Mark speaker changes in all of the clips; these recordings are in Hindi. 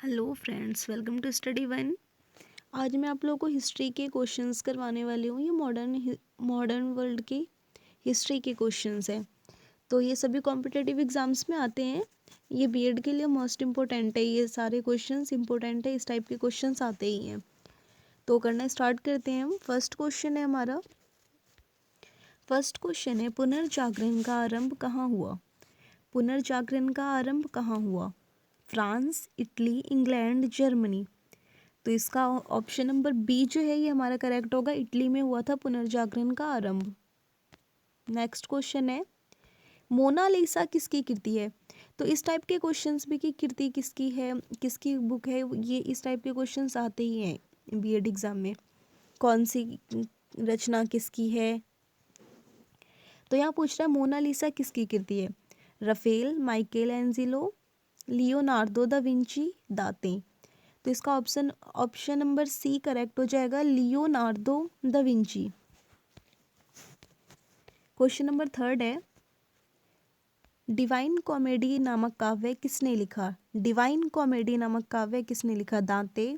Speaker 1: Hello friends, welcome to study one. आज मैं आप लोगों को हिस्ट्री के क्वेश्चंस करवाने वाली हूँ। ये मॉडर्न वर्ल्ड की हिस्ट्री के क्वेश्चंस हैं। तो ये सभी कॉम्पिटिटिव एग्जाम्स में आते हैं। ये बीएड के लिए मोस्ट इम्पोर्टेंट है। ये सारे क्वेश्चंस इम्पोर्टेंट है, इस टाइप के क्वेश्चंस आते ही हैं। तो करना स्टार्ट करते हैं हम। फर्स्ट क्वेश्चन है हमारा। फर्स्ट क्वेश्चन है, पुनर्जागरण का आरंभ कहाँ हुआ? पुनर्जागरण का आरंभ कहाँ हुआ? France, Italy, England, Germany. तो इसका ऑप्शन नंबर बी जो है ये हमारा करेक्ट होगा। इटली में हुआ था पुनर्जागरण का आरंभ। नेक्स्ट क्वेश्चन है, मोनालिसा किसकी कृति है? तो इस टाइप के क्वेश्चंस भी कि कृति किसकी है, किसकी बुक है, ये इस टाइप के क्वेश्चंस आते ही हैं बीएड एग्जाम में। कौन सी रचना किसकी है? तो यहाँ पूछ रहा है मोनालिसा किसकी कृति है? Raphael, Michelangelo, Leonardo da Vinci, दाते। तो इसका ऑप्शन नंबर सी करेक्ट हो जाएगा, Leonardo da Vinci. Question number third है, डिवाइन कॉमेडी नामक काव्य किसने लिखा? डिवाइन कॉमेडी नामक काव्य किसने लिखा? दांते,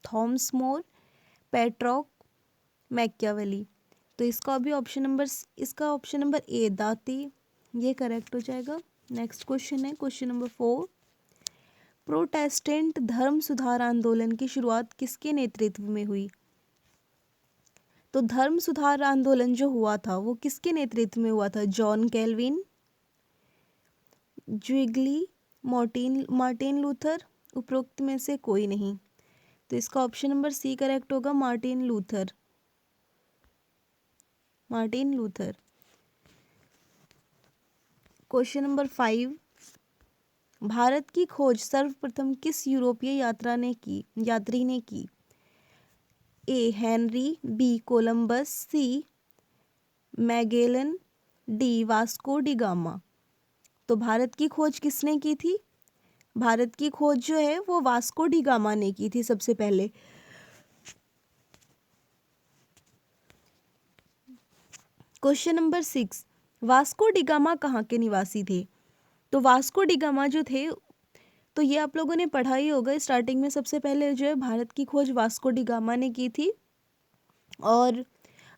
Speaker 1: थॉमस मोर, पेट्रॉक, मैकियावेली। तो इसका ऑप्शन नंबर ए दांते, ये करेक्ट हो जाएगा। नेक्स्ट क्वेश्चन है क्वेश्चन नंबर 4, प्रोटेस्टेंट धर्म सुधार आंदोलन की शुरुआत किसके नेतृत्व में हुई? तो धर्म सुधार आंदोलन जो हुआ था वो किसके नेतृत्व में हुआ था? John Calvin, Zwingli, Martin Luther, उपरोक्त में से कोई नहीं। तो इसका ऑप्शन नंबर सी करेक्ट होगा, Martin Luther. Question number 5, Bharat की खोज सर्वप्रथम किस यूरोपीय यात्री ने की? A Henry, B Columbus, C Magellan, D Vasco da Gama. तो भारत की खोज किसने की थी? भारत की खोज जो है वो वास्को डी गामा ने की थी सबसे पहले। Question number 6, Vasco da gamma कहाँ के निवासी थे? तो वास्को डी गामा जो थे, तो ये आप लोगों ने पढ़ा ही होगा स्टार्टिंग में। सबसे पहले जो है भारत की खोज वास्को डी गामा ने की थी। और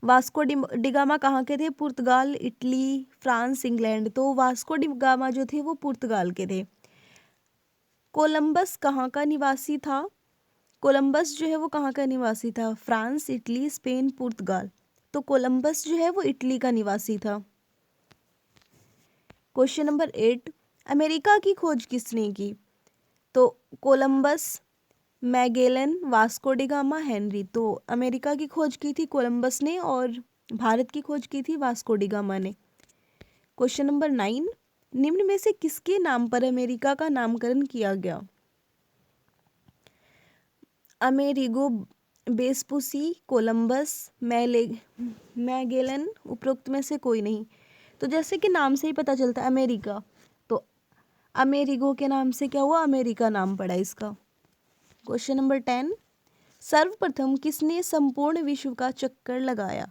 Speaker 1: वास्को डी गामा कहाँ के थे? पुर्तगाल, इटली, फ्रांस, इंग्लैंड। तो वास्को डी गामा जो थे वो पुर्तगाल के थे। कोलंबस कहाँ का निवासी था? कोलंबस जो है वो कहाँ का निवासी था? फ्रांस, इटली, स्पेन, पुर्तगाल। तो कोलंबस जो है वो इटली का निवासी था। क्वेश्चन नंबर 8, अमेरिका की खोज किसने की? तो Columbus, Magellan, Vasco da gamma, Henry. तो अमेरिका की खोज की थी कोलंबस ने और भारत की खोज की थी वास्को डी गामा ने। क्वेश्चन नंबर 9, निम्न में से किसके नाम पर अमेरिका का नामकरण किया गया? अमेरिगो वेस्पुसी, कोलंबस, मैगेलन, उपरोक्त में से कोई नहीं। तो जैसे कि नाम से ही पता चलता है अमेरिका, तो अमेरिगो के नाम से क्या हुआ? अमेरिका नाम पड़ा इसका। क्वेश्चन नंबर 10, सर्वप्रथम किसने संपूर्ण विश्व का चक्कर लगाया?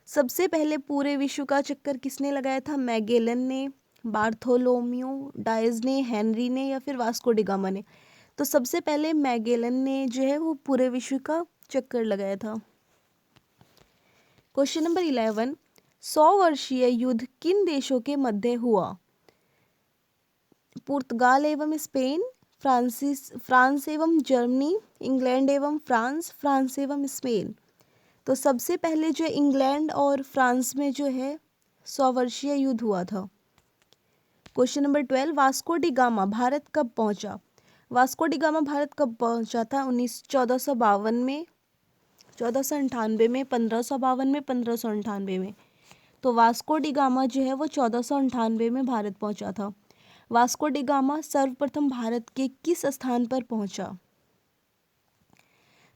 Speaker 1: सबसे पहले पूरे विश्व का चक्कर किसने लगाया था? मैगेलन ने, बार्थोलोम्यू डायज ने, हेनरी ने, या फिर वास्को डी गामा ने? तो सबसे पहले मैगेलन ने जो है वो पूरे विश्व का चक्कर लगाया था। क्वेश्चन नंबर 11, 100 वर्षीय युद्ध किन देशों के मध्य हुआ? पुर्तगाल एवं स्पेन, फ्रांस एवं जर्मनी, इंग्लैंड एवं फ्रांस, फ्रांस एवं स्पेन। तो सबसे पहले जो इंग्लैंड और फ्रांस में जो है 100 वर्षीय युद्ध हुआ था। Question number 12, Vasco da gamma Bharat कब पहुंचा? वास्को डी गामा भारत कब पहुंचा था? 1452 में, 1498 में, 1552 में, 1598 में। तो वास्को डी गामा जो है वो 1498 में भारत पहुंचा था। वास्को डी गामा सर्वप्रथम भारत के किस स्थान पर पहुंचा?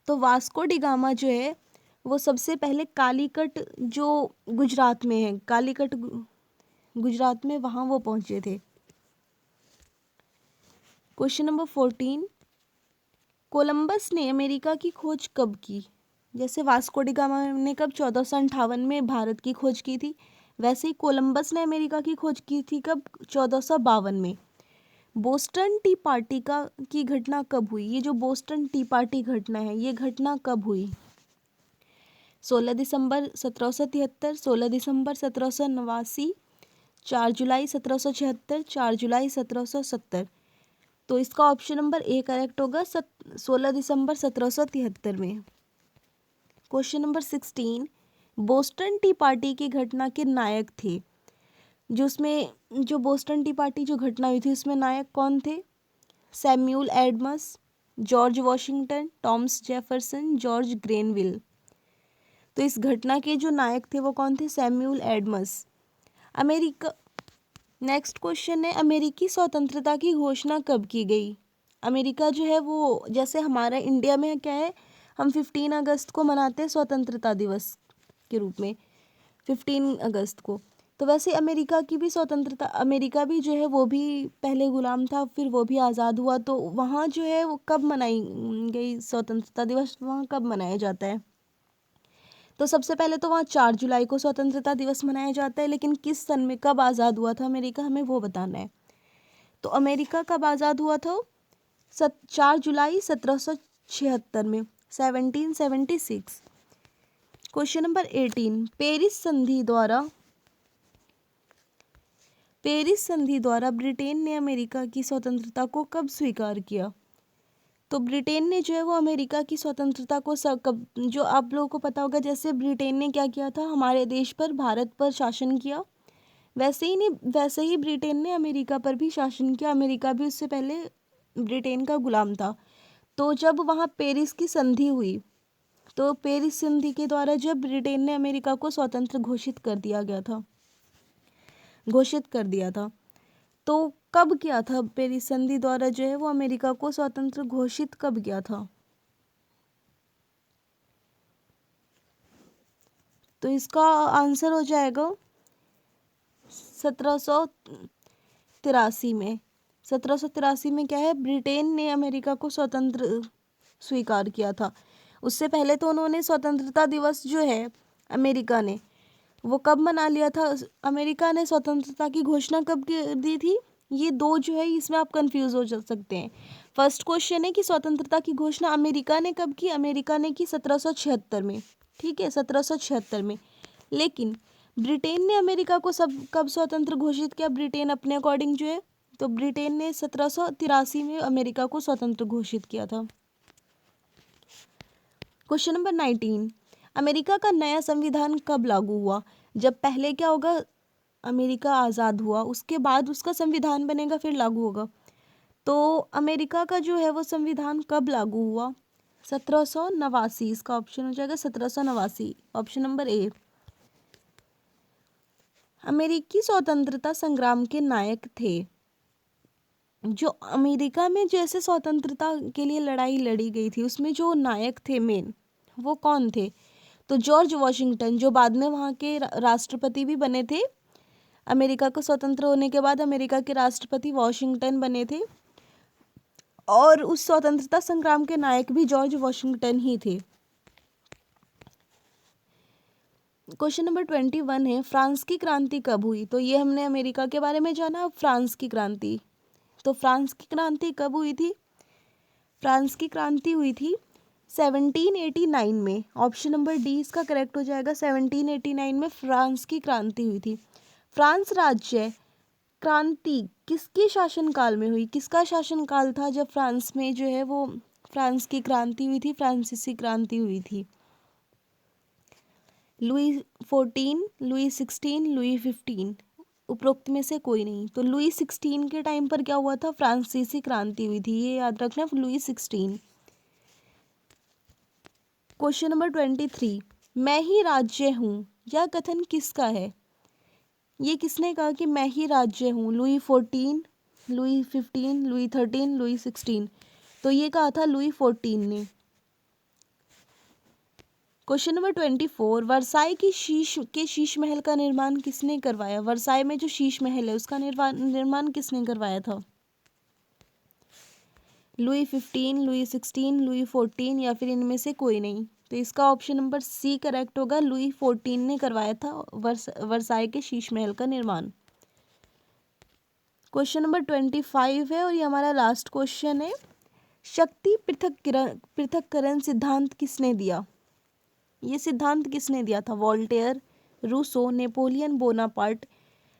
Speaker 1: तो वास्को डी गामा जो है वो सबसे पहले कालीकट, जो गुजरात में है, कालीकट गुजरात में, वहाँ वो पहुंचे थे। क्वेश्चन नंबर 14, कोलंबस ने अमेरिका की खोज कब की? जैसे वास्को डी गामा ने कब 1458 में भारत की खोज की थी, वैसे ही कोलंबस ने अमेरिका की खोज की थी कब? 1452 में। बोस्टन टी पार्टी की घटना कब हुई? ये जो बोस्टन टी पार्टी घटना है, ये घटना कब हुई? 16 दिसंबर 1773, 16 दिसंबर 1789, 4 जुलाई 1776, 4 जुलाई 1770। तो इसका ऑप्शन नंबर ए करेक्ट होगा 16 दिसंबर 1773 में। Question number 16, Boston T party की घटना के नायक थे। जो बोस्टन टी पार्टी जो घटना हुई थी उसमें नायक कौन थे? Samuel Adams, George Washington, Thomas Jefferson, George Grenville. तो इस घटना के जो नायक थे वो कौन थे? Samuel Adams. America next question है, अमेरिकी स्वतंत्रता की घोषणा कब की गई? अमेरिका जो है वो, जैसे हमारा इंडिया में क्या है, हम 15 अगस्त को मनाते हैं स्वतंत्रता दिवस के रूप में, 15 अगस्त को। तो वैसे अमेरिका की भी स्वतंत्रता, अमेरिका भी जो है वो भी पहले गुलाम था, फिर वो भी आज़ाद हुआ। तो वहाँ जो है वो कब मनाई गई स्वतंत्रता दिवस, वहाँ कब मनाया जाता है? तो सबसे पहले तो वहाँ 4 जुलाई को स्वतंत्रता दिवस मनाया जाता है, लेकिन किस सन में कब आज़ाद हुआ था अमेरिका, हमें वो बताना है। तो अमेरिका कब आज़ाद हुआ था? 4 जुलाई 1776 में, 1776। क्वेश्चन नंबर 18, पेरिस संधि द्वारा ब्रिटेन ने अमेरिका की स्वतंत्रता को कब स्वीकार किया? तो ब्रिटेन ने जो है वो अमेरिका की स्वतंत्रता को जो आप लोगों को पता होगा, जैसे ब्रिटेन ने क्या किया था, हमारे देश पर, भारत पर शासन किया, वैसे ही ब्रिटेन ने अमेरिका पर भी शासन किया। अमेरिका भी उससे पहले ब्रिटेन का गुलाम था। तो जब वहाँ पेरिस की संधि हुई, तो पेरिस संधि के द्वारा जब ब्रिटेन ने अमेरिका को स्वतंत्र घोषित कर दिया था। तो कब किया था पेरिस संधि द्वारा जो है वो अमेरिका को स्वतंत्र घोषित कब किया था? तो इसका आंसर हो जाएगा 1783 में। 1783 में क्या है, ब्रिटेन ने अमेरिका को स्वतंत्र स्वीकार किया था। उससे पहले तो उन्होंने स्वतंत्रता दिवस जो है अमेरिका ने, वो कब मना लिया था? अमेरिका ने स्वतंत्रता की घोषणा कब दी थी? ये दो जो है इसमें आप कंफ्यूज हो जा सकते हैं। फर्स्ट क्वेश्चन है कि स्वतंत्रता की घोषणा अमेरिका ने कब की? अमेरिका ने की 1776 में, ठीक है, 1776 में। लेकिन ब्रिटेन ने अमेरिका को कब स्वतंत्र घोषित किया? ब्रिटेन अपने अकॉर्डिंग जो है, तो ब्रिटेन ने 1783 में अमेरिका को स्वतंत्र घोषित किया था। क्वेश्चन नंबर 19, अमेरिका का नया संविधान कब लागू हुआ? जब पहले क्या होगा, अमेरिका आज़ाद हुआ, उसके बाद उसका संविधान बनेगा, फिर लागू होगा। तो अमेरिका का जो है वो संविधान कब लागू हुआ? 1789। इसका ऑप्शन हो जाएगा 1789, ऑप्शन नंबर ए। अमेरिकी स्वतंत्रता संग्राम के नायक थे। जो अमेरिका में जैसे स्वतंत्रता के लिए लड़ाई लड़ी गई थी, उसमें जो नायक थे मेन, वो कौन थे? तो जॉर्ज वॉशिंगटन, जो बाद में वहाँ के राष्ट्रपति भी बने थे। अमेरिका को स्वतंत्र होने के बाद अमेरिका के राष्ट्रपति वॉशिंगटन बने थे, और उस स्वतंत्रता संग्राम के नायक भी जॉर्ज वॉशिंगटन ही थे। क्वेश्चन नंबर 21 है, फ्रांस की क्रांति कब हुई? तो ये हमने अमेरिका के बारे में जाना, अब फ्रांस की क्रांति। तो फ्रांस की क्रांति कब हुई थी? फ्रांस की क्रांति हुई थी 1789 में, ऑप्शन नंबर डी इसका करेक्ट हो जाएगा। 1789 में फ्रांस की क्रांति हुई थी। फ्रांस राज्य क्रांति किसके शासनकाल में हुई? किसका शासनकाल था जब फ्रांस में जो है वो फ्रांस की क्रांति हुई थी, फ्रांसीसी क्रांति हुई थी? लुई 14, लुई 16, लुई 15, उपरोक्त में से कोई नहीं। तो लुई 16 के टाइम पर क्या हुआ था? फ्रांसीसी क्रांति हुई थी, ये याद रखना, लुई 16। क्वेश्चन नंबर 23, मैं ही राज्य हूँ, यह कथन किसका है? ये किसने कहा कि मैं ही राज्य हूँ? Louis 14, Louis 15, Louis 13, Louis 16। तो ये कहा था लुई 14 ने। क्वेश्चन नंबर 24, वर्साई की शीश महल का निर्माण किसने करवाया? वर्साई में जो शीश महल है उसका निर्माण किसने करवाया था? लुई 15, लुई 16, लुई 14 या फिर इनमें से कोई नहीं। तो इसका ऑप्शन नंबर सी करेक्ट होगा, लुई 14 ने करवाया था वर्साई के शीश महल का निर्माण। क्वेश्चन नंबर 25 है और ये हमारा लास्ट क्वेश्चन है। शक्ति पृथक्करण सिद्धांत किसने दिया? ये सिद्धांत किसने दिया था? वोल्टेयर, रूसो, नेपोलियन बोनापार्ट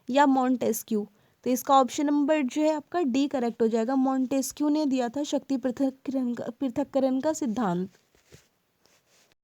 Speaker 1: या मॉन्टेस्क्यू? तो इसका ऑप्शन नंबर जो है आपका डी करेक्ट हो जाएगा। मॉन्टेस्क्यू ने दिया था शक्ति पृथक्करण का सिद्धांत।